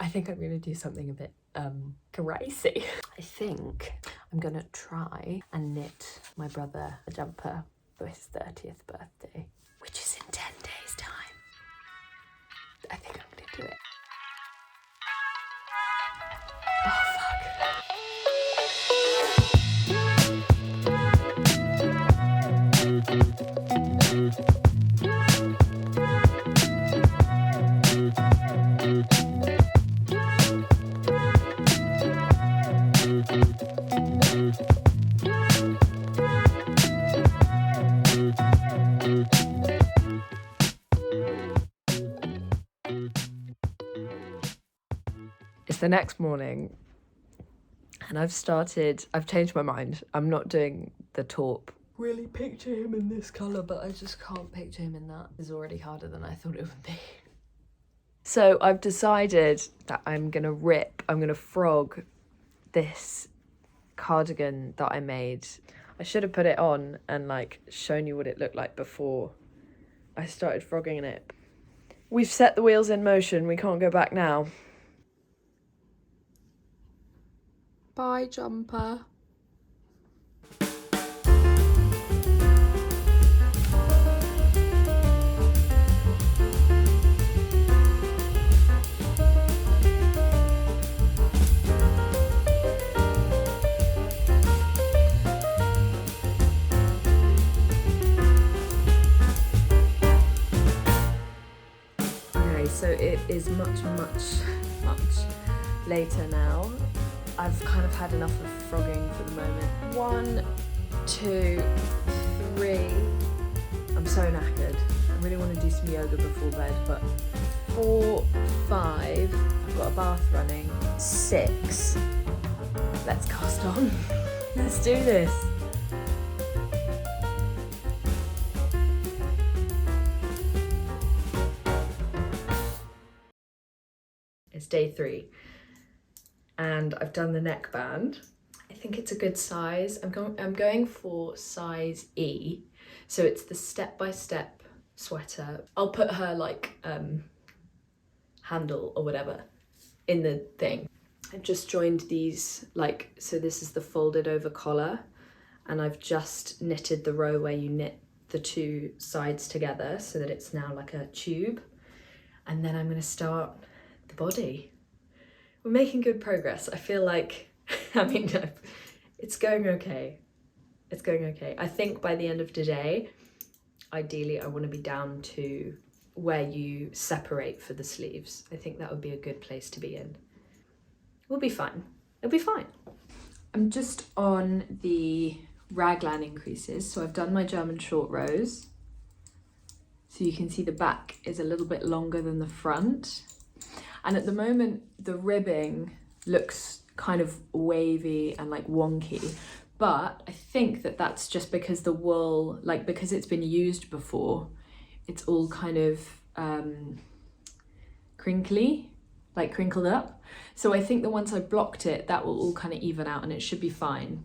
I think I'm gonna do something a bit crazy. I think I'm gonna try and knit my brother a jumper for his 30th birthday, which is in 10 days' time. I think I'm gonna do it. Oh, fuck. It's the next morning and I've changed my mind. I'm not doing the taupe. Really picture him in this colour, but I just can't picture him in that. It's already harder than I thought it would be. So I've decided that I'm gonna frog this cardigan that I made. I should have put it on and like shown you what it looked like before I started frogging it. We've set the wheels in motion, we can't go back now. Bye, jumper. Okay, so it is much later now. I've kind of had enough of frogging for the moment. 1, 2, 3. I'm so knackered. I really want to do some yoga before bed, but 4, 5. I've got a bath running. 6. Let's cast on. Let's do this. It's day 3. And I've done the neckband. I think it's a good size. I'm going for size E. So it's the step-by-step sweater. I'll put her like handle or whatever in the thing. I've just joined these so this is the folded over collar, and I've just knitted the row where you knit the 2 sides together so that it's now like a tube. And then I'm gonna start the body. We're making good progress. I feel like, it's going okay. It's going okay. I think by the end of today, ideally I want to be down to where you separate for the sleeves. I think that would be a good place to be in. We'll be fine. It'll be fine. I'm just on the raglan increases. So I've done my German short rows. So you can see the back is a little bit longer than the front. And at the moment, the ribbing looks kind of wavy and like wonky, but I think that that's just because the wool, because it's been used before, it's all kind of crinkly, like crinkled up. So I think that once I blocked it, that will all kind of even out and it should be fine.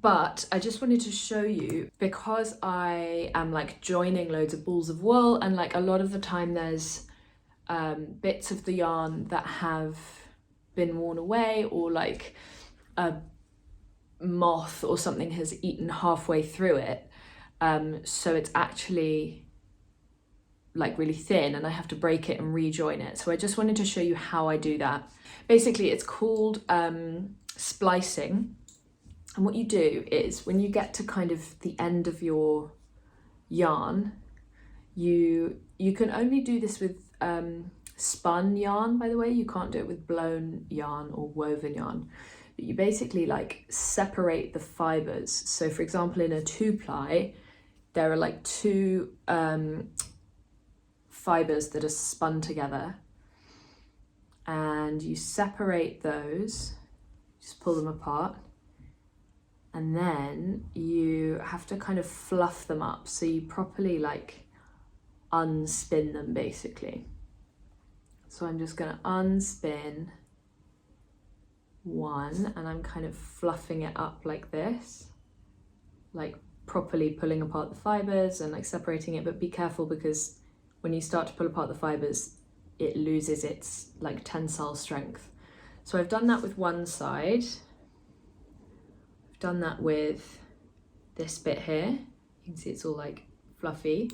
But I just wanted to show you, because I am like joining loads of balls of wool, and like a lot of the time there's bits of the yarn that have been worn away, or like a moth or something has eaten halfway through it, so it's actually like really thin and I have to break it and rejoin it. So I just wanted to show you how I do that. Basically it's called splicing, and what you do is when you get to kind of the end of your yarn, you can only do this with spun yarn, by the way. You can't do it with blown yarn or woven yarn. But you basically like separate the fibers. So for example, in a 2-ply, there are like 2 fibers that are spun together, and you separate those, just pull them apart, and then you have to kind of fluff them up. So you properly like unspin them basically. So I'm just gonna unspin one, and I'm kind of fluffing it up like this, like properly pulling apart the fibers and like separating it. But be careful, because when you start to pull apart the fibers, it loses its like tensile strength. So I've done that with one side. I've done that with this bit here. You can see it's all like fluffy.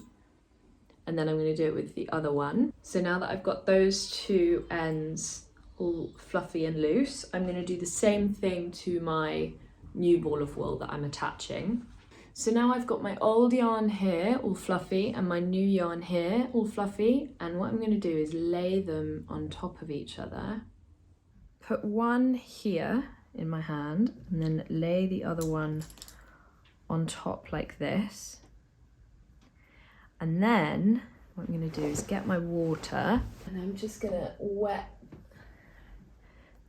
And then I'm going to do it with the other one. So now that I've got those two ends all fluffy and loose, I'm going to do the same thing to my new ball of wool that I'm attaching. So now I've got my old yarn here all fluffy and my new yarn here all fluffy, and what I'm going to do is lay them on top of each other. Put one here in my hand and then lay the other one on top like this. And then what I'm going to do is get my water and I'm just going to wet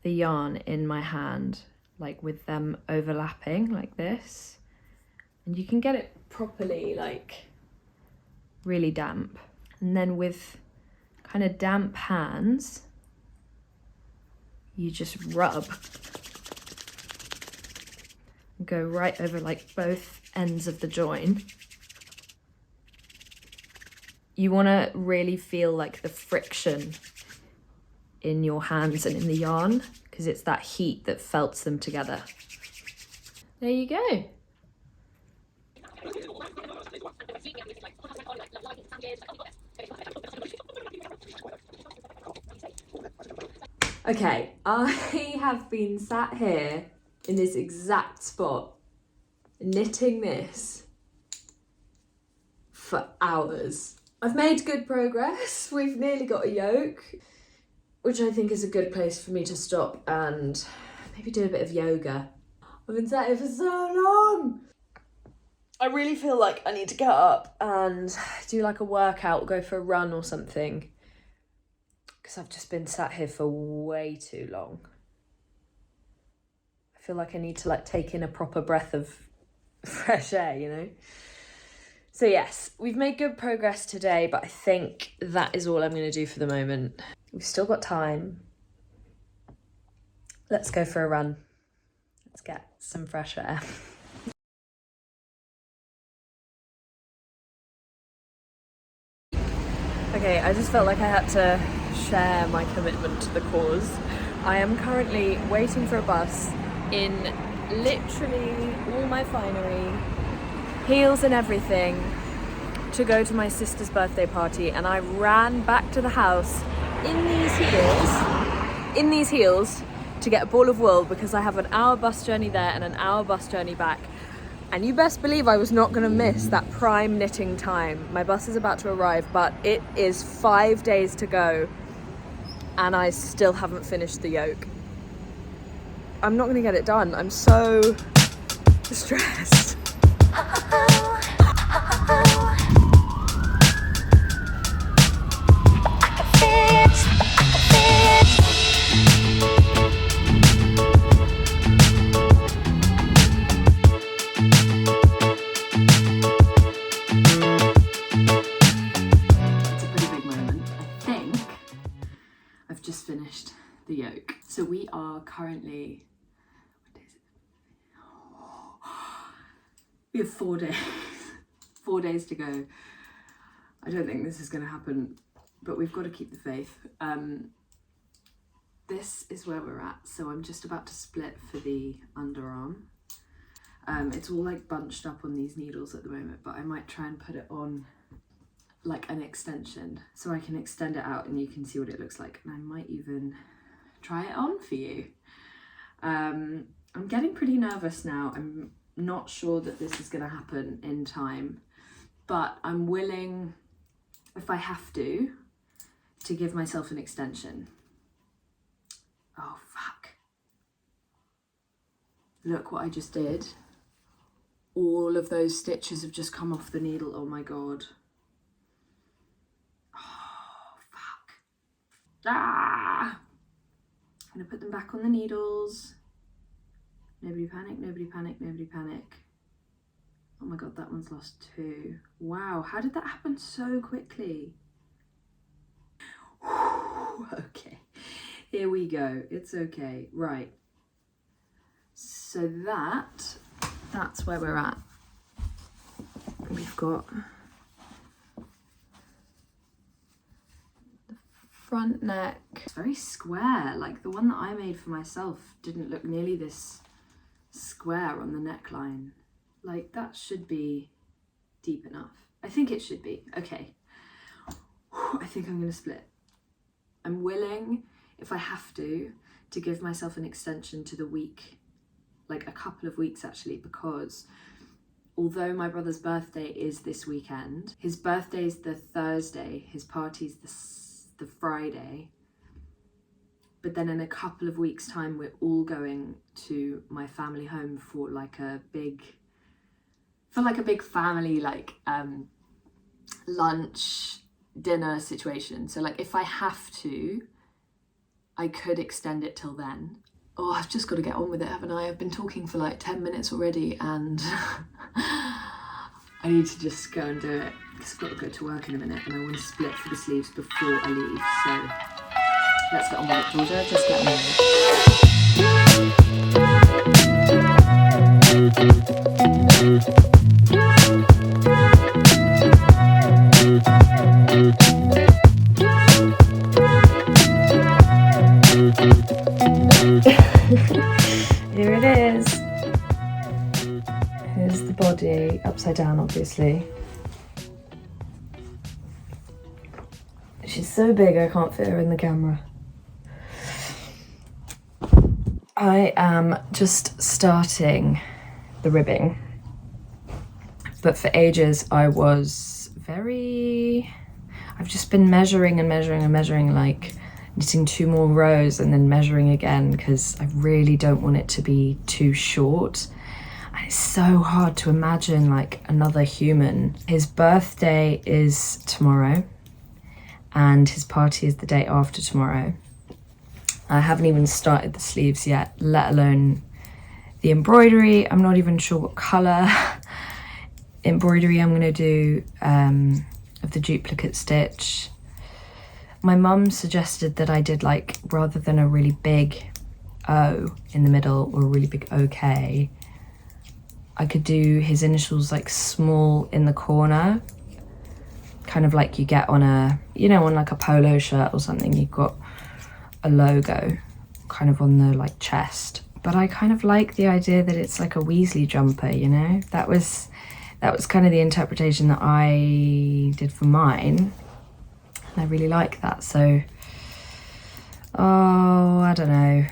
the yarn in my hand, like with them overlapping like this. And you can get it properly, like really damp. And then with kind of damp hands, you just rub. Go right over like both ends of the join. You want to really feel like the friction in your hands and in the yarn, because it's that heat that felts them together. There you go. Okay, I have been sat here in this exact spot knitting this for hours. I've made good progress. We've nearly got a yoke, which I think is a good place for me to stop and maybe do a bit of yoga. I've been sat here for so long. I really feel like I need to get up and do like a workout, go for a run or something, because I've just been sat here for way too long. I feel like I need to like take in a proper breath of fresh air, you know? So yes, we've made good progress today, but I think that is all I'm going to do for the moment. We've still got time. Let's go for a run. Let's get some fresh air. Okay, I just felt like I had to share my commitment to the cause. I am currently waiting for a bus in literally all my finery, heels and everything, to go to my sister's birthday party, and I ran back to the house in these heels to get a ball of wool because I have an hour bus journey there and an hour bus journey back. And you best believe I was not going to miss that prime knitting time. My bus is about to arrive, but it is 5 days to go and I still haven't finished the yoke. I'm not going to get it done. I'm so stressed. Finished the yoke. So we are currently, what day is it? We have 4 days 4 days to go. I don't think this is going to happen, but we've got to keep the faith. This is where we're at. So I'm just about to split for the underarm. It's all like bunched up on these needles at the moment, but I might try and put it on like an extension so I can extend it out and you can see what it looks like, and I might even try it on for you. I'm getting pretty nervous now. I'm not sure that this is going to happen in time, but I'm willing, if I have to give myself an extension. Oh fuck, look what I just did. All of those stitches have just come off the needle. Oh my god. Ah! I'm gonna put them back on the needles. Nobody panic, nobody panic, nobody panic. Oh my god, that one's lost 2. Wow, how did that happen so quickly? Okay, here we go. It's okay. Right. So that's where we're at. We've got front neck. It's very square, like the one that I made for myself didn't look nearly this square on the neckline. Like that should be deep enough. I think it should be. Okay, I think I'm gonna split. I'm willing, if I have to give myself an extension to the week, like a couple of weeks actually, because although my brother's birthday is this weekend, his birthday's the Thursday, his party's the Friday, but then in a couple of weeks' time we're all going to my family home for like a big family lunch, dinner situation. So like if I have to, I could extend it till then. Oh, I've just got to get on with it, haven't I? I've been talking for like 10 minutes already and I need to just go and do it because I've got to go to work in a minute and I want to split for the sleeves before I leave. So let's get on with it, Georgia. Just get on with Here it is. Here's the body, upside down obviously. She's so big I can't fit her in the camera. I am just starting the ribbing, but for ages I've just been measuring and measuring and measuring, like knitting 2 more rows and then measuring again because I really don't want it to be too short. And it's so hard to imagine like another human. His birthday is tomorrow and his party is the day after tomorrow. I haven't even started the sleeves yet, let alone the embroidery. I'm not even sure what colour embroidery I'm going to do of the duplicate stitch. My mum suggested that I did like, rather than a really big O in the middle or a really big OK, I could do his initials like small in the corner, kind of like you get on a, you know, on like a polo shirt or something, you've got a logo kind of on the like chest. But I kind of like the idea that it's like a Weasley jumper, you know? That was kind of the interpretation that I did for mine. And I really like that, so, oh, I don't know.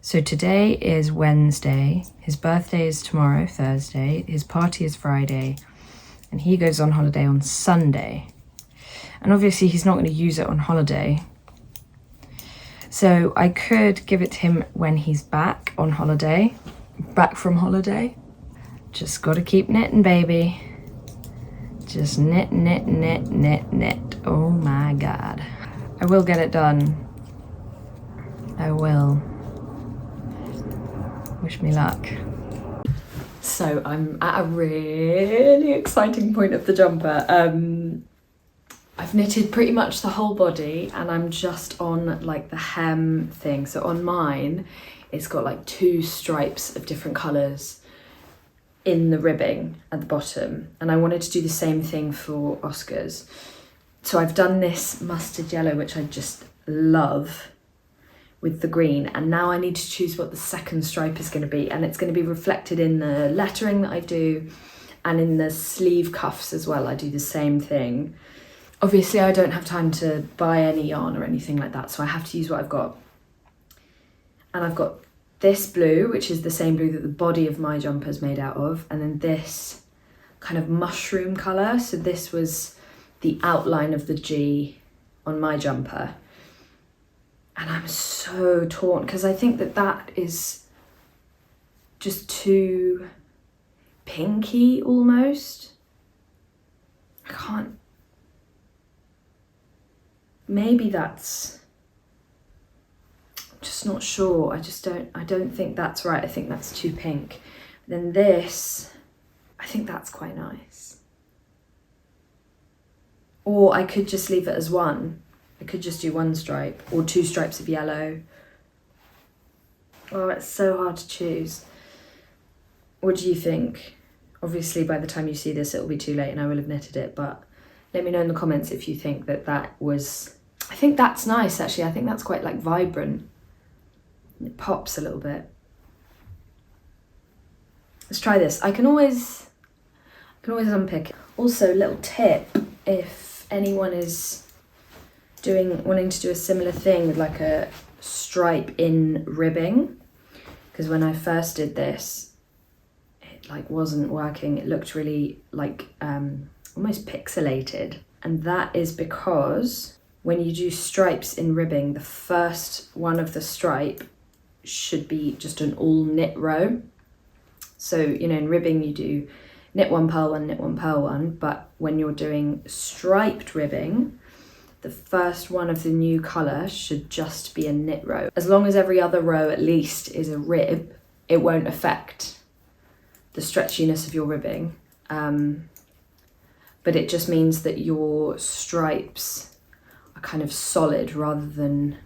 So today is Wednesday, his birthday is tomorrow, Thursday, his party is Friday, and he goes on holiday on Sunday. And obviously he's not going to use it on holiday. So I could give it to him when he's back on holiday, back from holiday. Just got to keep knitting, baby. Just knit, knit, knit, knit, knit. Oh my God. I will get it done. I will. Wish me luck. So I'm at a really exciting point of the jumper. I've knitted pretty much the whole body and I'm just on like the hem thing. So on mine, it's got like 2 stripes of different colours in the ribbing at the bottom, and I wanted to do the same thing for Oscar's. So I've done this mustard yellow, which I just love, with the green, and now I need to choose what the second stripe is going to be, and it's going to be reflected in the lettering that I do and in the sleeve cuffs as well. I do the same thing. Obviously I don't have time to buy any yarn or anything like that, so I have to use what I've got. And I've got this blue, which is the same blue that the body of my jumper is made out of, and then this kind of mushroom colour. So this was the outline of the G on my jumper. And I'm so torn because I think that that is just too pinky almost. I can't, maybe that's, just not sure. I don't think that's right. I think that's too pink. Then this, I think that's quite nice. Or I could just leave it as one. I could just do 1 stripe or 2 stripes of yellow. Oh, it's so hard to choose. What do you think? Obviously by the time you see this it'll be too late and I will have knitted it, but let me know in the comments if you think that that was I think that's nice actually. I think that's quite like vibrant. It pops a little bit. Let's try this. I can always unpick it. Also, little tip, if anyone is wanting to do a similar thing with like a stripe in ribbing, because when I first did this, it like wasn't working. It looked really like almost pixelated, and that is because when you do stripes in ribbing, the first one of the stripe should be just an all knit row. So, you know, in ribbing you do knit one, purl one, knit one, purl one, but when you're doing striped ribbing, the first one of the new colour should just be a knit row. As long as every other row at least is a rib, it won't affect the stretchiness of your ribbing. But it just means that your stripes are kind of solid rather than,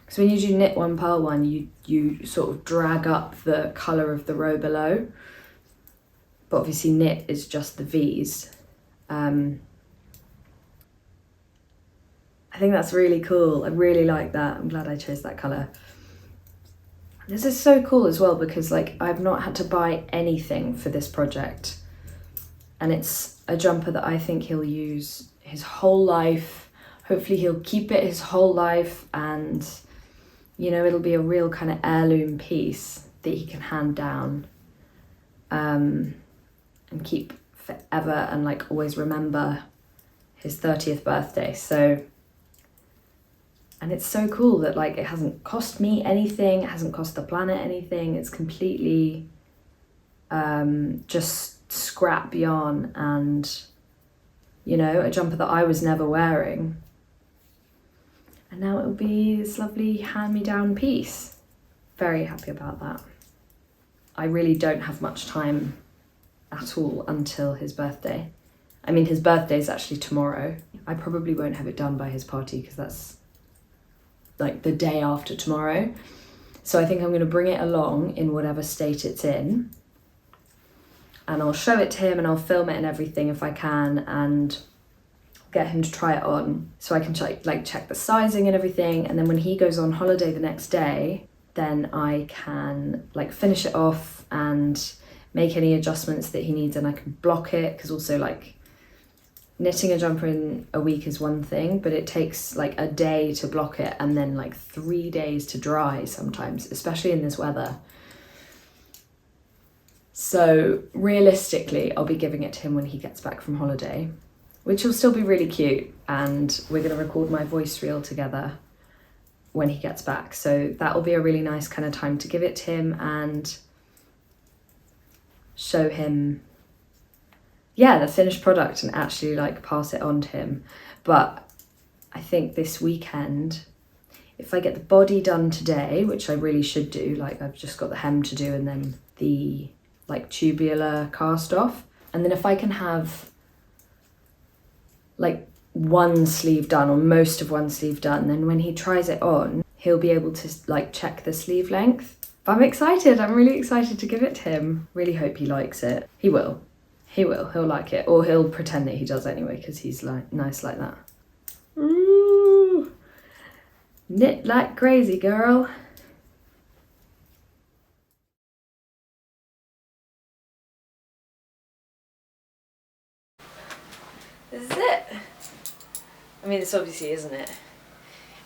because when you do knit one, purl one, you sort of drag up the colour of the row below. But obviously knit is just the V's. I think that's really cool. I really like that. I'm glad I chose that colour. This is so cool as well because like I've not had to buy anything for this project. And it's a jumper that I think he'll use his whole life. Hopefully he'll keep it his whole life, and you know, it'll be a real kind of heirloom piece that he can hand down and keep forever, and like always remember his 30th birthday. So, and it's so cool that like it hasn't cost me anything, it hasn't cost the planet anything, it's completely just scrap yarn, and you know, a jumper that I was never wearing, and now it'll be this lovely hand-me-down piece. Very happy about that. I really don't have much time at all until his birthday. I mean, his birthday is actually tomorrow. I probably won't have it done by his party because that's like the day after tomorrow. So I think I'm going to bring it along in whatever state it's in, and I'll show it to him and I'll film it and everything if I can, and get him to try it on so I can check the sizing and everything. And then when he goes on holiday the next day, then I can like finish it off and make any adjustments that he needs, and I can block it, because also like knitting a jumper in a week is one thing, but it takes like a day to block it and then like 3 days to dry sometimes, especially in this weather. So realistically, I'll be giving it to him when he gets back from holiday, which will still be really cute, and we're going to record my voice reel together when he gets back. So that will be a really nice kind of time to give it to him and show him, yeah, the finished product, and actually like pass it on to him. But I think this weekend, if I get the body done today, which I really should do, like I've just got the hem to do and then the like tubular cast off, and then if I can have like one sleeve done or most of one sleeve done, then when he tries it on, he'll be able to like check the sleeve length. But I'm excited, I'm really excited to give it to him. Really hope he likes it. He will, he'll like it, or he'll pretend that he does anyway, because he's like nice like that. Ooh, knit like crazy, girl. This is it. I mean, this obviously isn't it.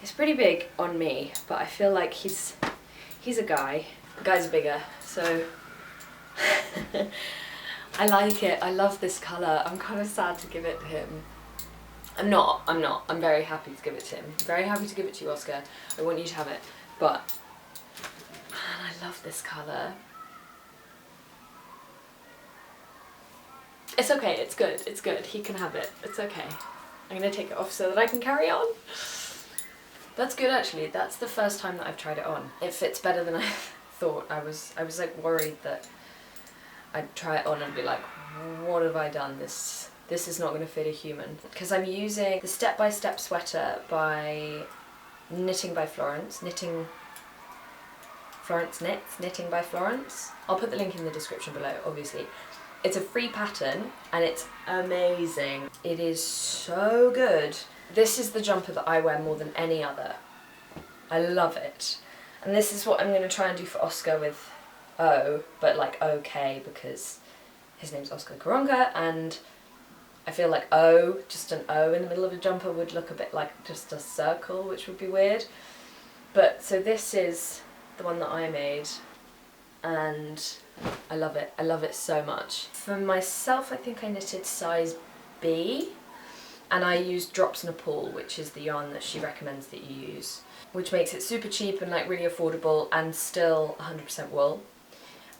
It's pretty big on me, but I feel like he's a guy. The guy's bigger, so I like it. I love this colour. I'm kind of sad to give it to him. I'm not. I'm very happy to give it to him. I'm very happy to give it to you, Oscar. I want you to have it. But man, I love this colour. It's okay, it's good, it's good. He can have it, it's okay. I'm gonna take it off so that I can carry on. That's good actually, that's the first time that I've tried it on. It fits better than I thought. I was like worried that I'd try it on and be like, what have I done? This is not gonna fit a human. Because I'm using the Step by Step sweater by Knitting by Florence. Florence Knits, Knitting by Florence. I'll put the link in the description below, obviously. It's a free pattern and it's amazing. It is so good. This is the jumper that I wear more than any other. I love it. And this is what I'm going to try and do for Oscar with O, but like OK, because his name's Oscar Karonka, and I feel like O, just an O in the middle of a jumper would look a bit like just a circle, which would be weird. But so this is the one that I made, and I love it. I love it so much. For myself, I think I knitted size B, and I used Drops in a Pool, which is the yarn that she recommends that you use, which makes it super cheap and like really affordable and still 100% wool.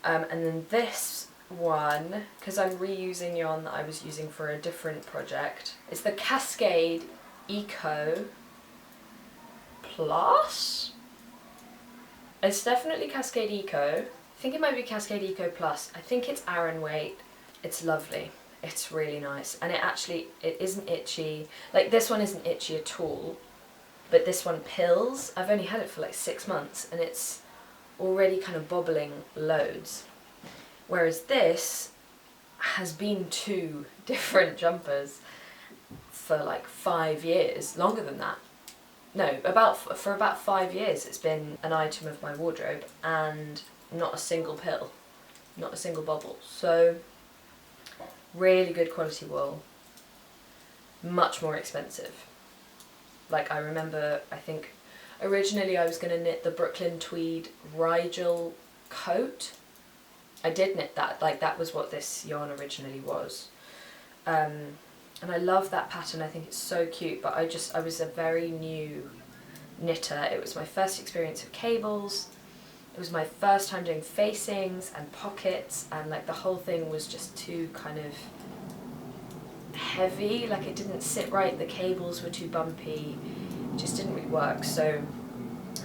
And then this one, because I'm reusing yarn that I was using for a different project, it's the Cascade Eco Plus. It's definitely Cascade Eco. I think it might be Cascade Eco Plus. I think it's Aran weight. It's lovely. It's really nice, and it isn't itchy. Like this one isn't itchy at all, but this one pills. I've only had it for like 6 months and it's already kind of bobbling loads. Whereas this has been 2 different jumpers for like 5 years, longer than that. No, for about 5 years it's been an item of my wardrobe and not a single pill, not a single bobble. So really good quality wool, much more expensive. Like I remember, I think originally I was going to knit the Brooklyn Tweed Rigel coat. I did knit that, like that was what this yarn originally was. And I love that pattern, I think it's so cute, but I was a very new knitter. It was my first experience of cables. It was my first time doing facings and pockets, and like the whole thing was just too kind of heavy, like it didn't sit right, the cables were too bumpy, it just didn't really work, so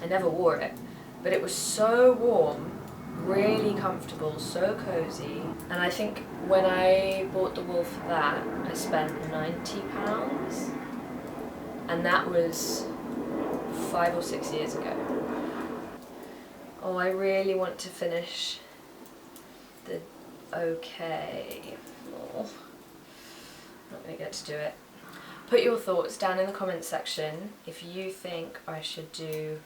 I never wore it. But it was so warm, really comfortable, so cozy, and I think when I bought the wool for that, I spent £90, and that was 5 or 6 years ago. Oh, I really want to finish the OK. Oh, not going to get to do it. Put your thoughts down in the comments section if you think I should do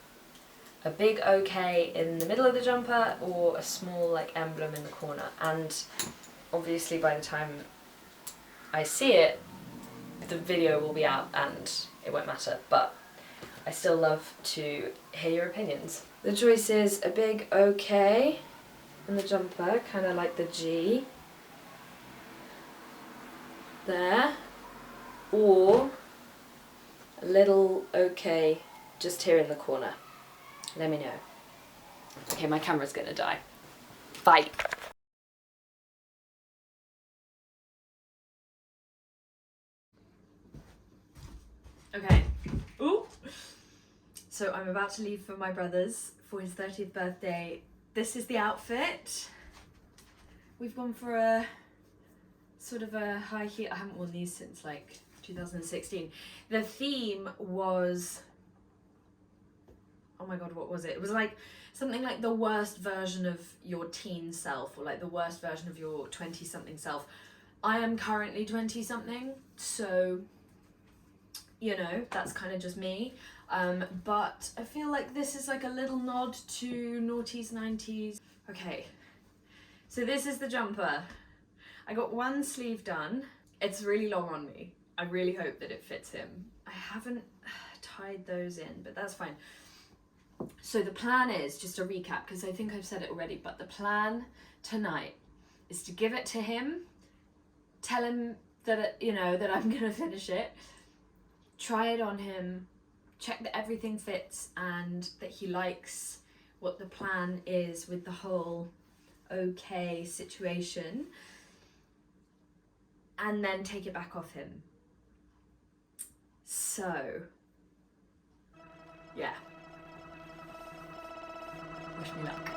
a big OK in the middle of the jumper or a small like emblem in the corner. And obviously by the time I see it, the video will be out and it won't matter, but I still love to hear your opinions. The choice is a big OK in the jumper, kind of like the G there, or a little OK just here in the corner. Let me know. Okay, my camera's gonna die. Bye. Okay. Ooh. So I'm about to leave for my brother's for his 30th birthday. This is the outfit. We've gone for a sort of a high heel. I haven't worn these since like 2016. The theme was, oh my god, what was it? It was like something like the worst version of your teen self, or like the worst version of your 20-something self. I am currently 20-something, so you know, that's kind of just me. But I feel like this is like a little nod to noughties, 90s. Okay, so this is the jumper. I got one sleeve done. It's really long on me. I really hope that it fits him. I haven't tied those in, but that's fine. So the plan is, just a recap, because I think I've said it already, but the plan tonight is to give it to him, tell him that, you know, that I'm gonna finish it, try it on him, check that everything fits and that he likes what the plan is with the whole OK situation, and then take it back off him. So, yeah. Wish me luck.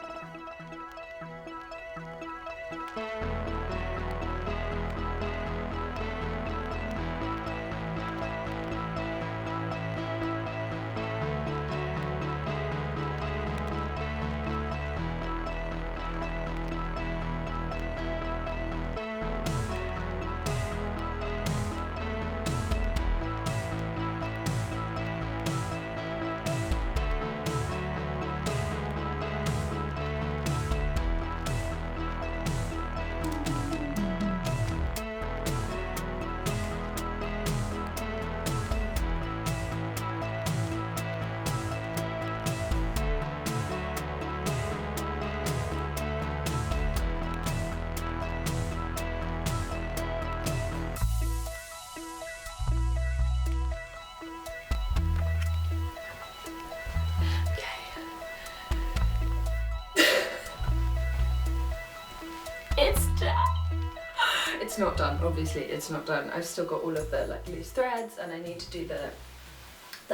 it's not done, obviously it's not done. I've still got all of the like loose threads, and I need to do the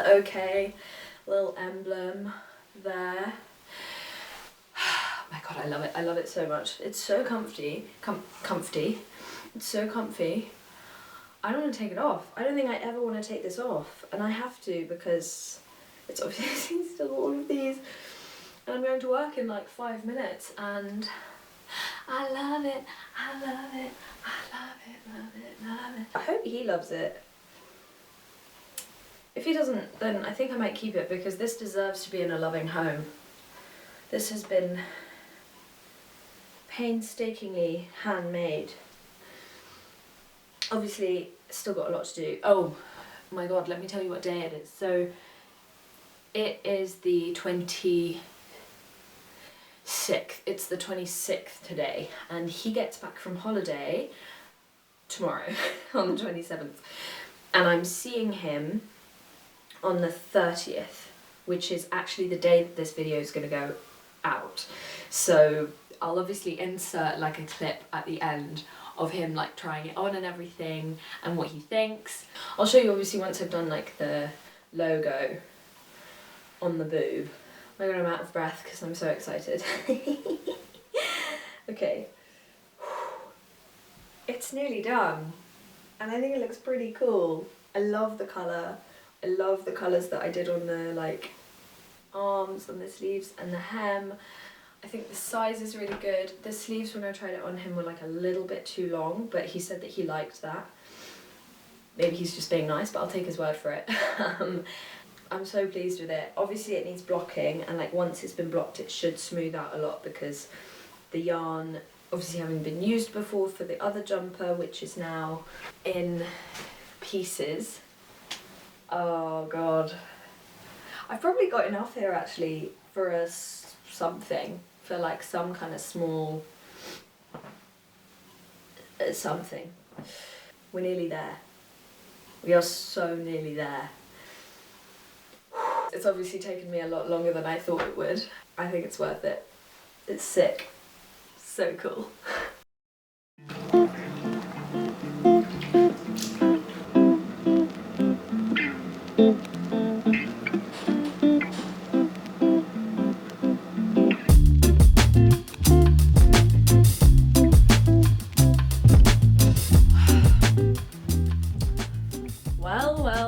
OK little emblem there. Oh my god, I love it. I love it so much. It's so comfy. Comfy. It's so comfy. I don't want to take it off. I don't think I ever want to take this off, and I have to because it's obviously still all of these, and I'm going to work in like 5 minutes, and I love it. I love it. I love it. Love it. Love it. I hope he loves it. If he doesn't, then I think I might keep it because this deserves to be in a loving home. This has been painstakingly handmade. Obviously, still got a lot to do. Oh my god, let me tell you what day it is. So, it is the 26th. It's the 26th today, and he gets back from holiday tomorrow on the 27th. And I'm seeing him on the 30th, which is actually the day that this video is going to go out. So I'll obviously insert like a clip at the end of him like trying it on and everything and what he thinks. I'll show you obviously once I've done like the logo on the boob. Oh my god, I'm out of breath because I'm so excited. Okay. It's nearly done, and I think it looks pretty cool. I love the colour. I love the colours that I did on the like arms, on the sleeves and the hem. I think the size is really good. The sleeves when I tried it on him were like a little bit too long, but he said that he liked that. Maybe he's just being nice, but I'll take his word for it. I'm so pleased with it. Obviously it needs blocking, and like once it's been blocked it should smooth out a lot because the yarn, obviously having been used before for the other jumper, which is now in pieces. Oh god. I've probably got enough here actually for a something, for like some kind of small something. We're nearly there. We are so nearly there. It's obviously taken me a lot longer than I thought it would. I think it's worth it. It's sick. So cool.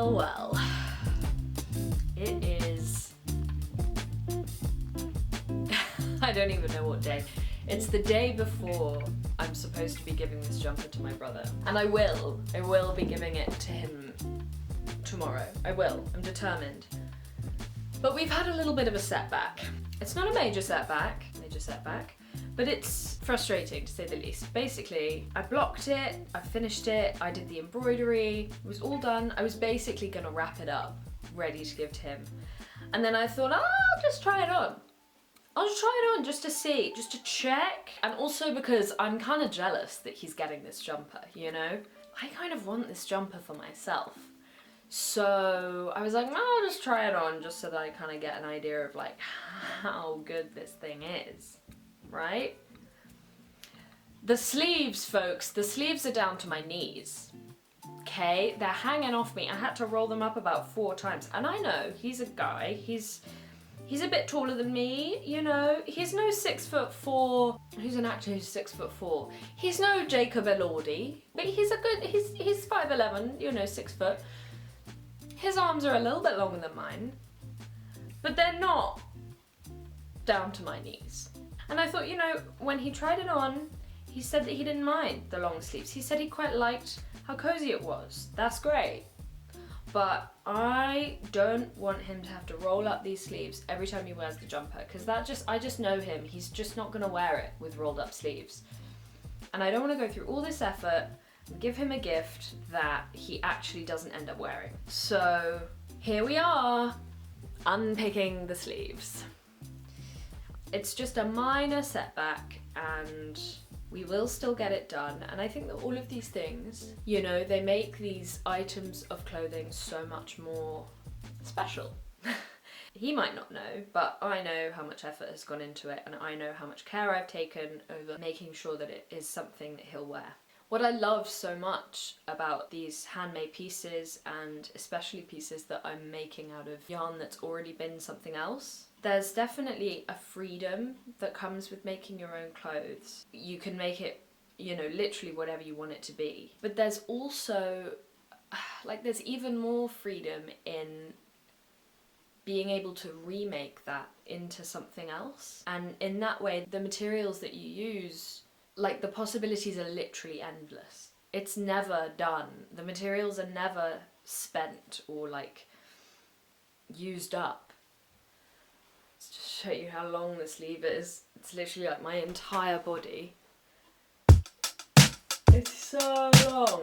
Well. It is... I don't even know what day. It's the day before I'm supposed to be giving this jumper to my brother. And I will be giving it to him tomorrow. I will. I'm determined. But we've had a little bit of a setback. It's not a major setback, but it's frustrating to say the least. Basically, I blocked it, I finished it, I did the embroidery, it was all done. I was basically gonna wrap it up, ready to give to him. And then I thought, oh, I'll just try it on. I'll just try it on just to see, just to check. And also because I'm kind of jealous that he's getting this jumper, you know? I kind of want this jumper for myself. So I was like, no, I'll just try it on just so that I kind of get an idea of like how good this thing is, right? The sleeves, folks, the sleeves are down to my knees. Okay, they're hanging off me. I had to roll them up about 4 times. And I know, he's a guy, he's a bit taller than me, you know. He's no 6'4", who's an actor who's 6'4". He's no Jacob Elordi, but he's 5'11", you know, 6 foot. His arms are a little bit longer than mine, but they're not down to my knees. And I thought, you know, when he tried it on, he said that he didn't mind the long sleeves. He said he quite liked how cozy it was. That's great. But I don't want him to have to roll up these sleeves every time he wears the jumper, because I just know him. He's just not gonna wear it with rolled up sleeves. And I don't wanna go through all this effort and give him a gift that he actually doesn't end up wearing. So here we are, unpicking the sleeves. It's just a minor setback and we will still get it done. And I think that all of these things, you know, they make these items of clothing so much more special. He might not know, but I know how much effort has gone into it, and I know how much care I've taken over making sure that it is something that he'll wear. What I love so much about these handmade pieces, and especially pieces that I'm making out of yarn that's already been something else, there's definitely a freedom that comes with making your own clothes. You can make it, you know, literally whatever you want it to be. But there's also, like, there's even more freedom in being able to remake that into something else. And in that way, the materials that you use, like, the possibilities are literally endless. It's never done. The materials are never spent or, like, used up. Let's just show you how long the sleeve is. It's literally like my entire body. It's so long.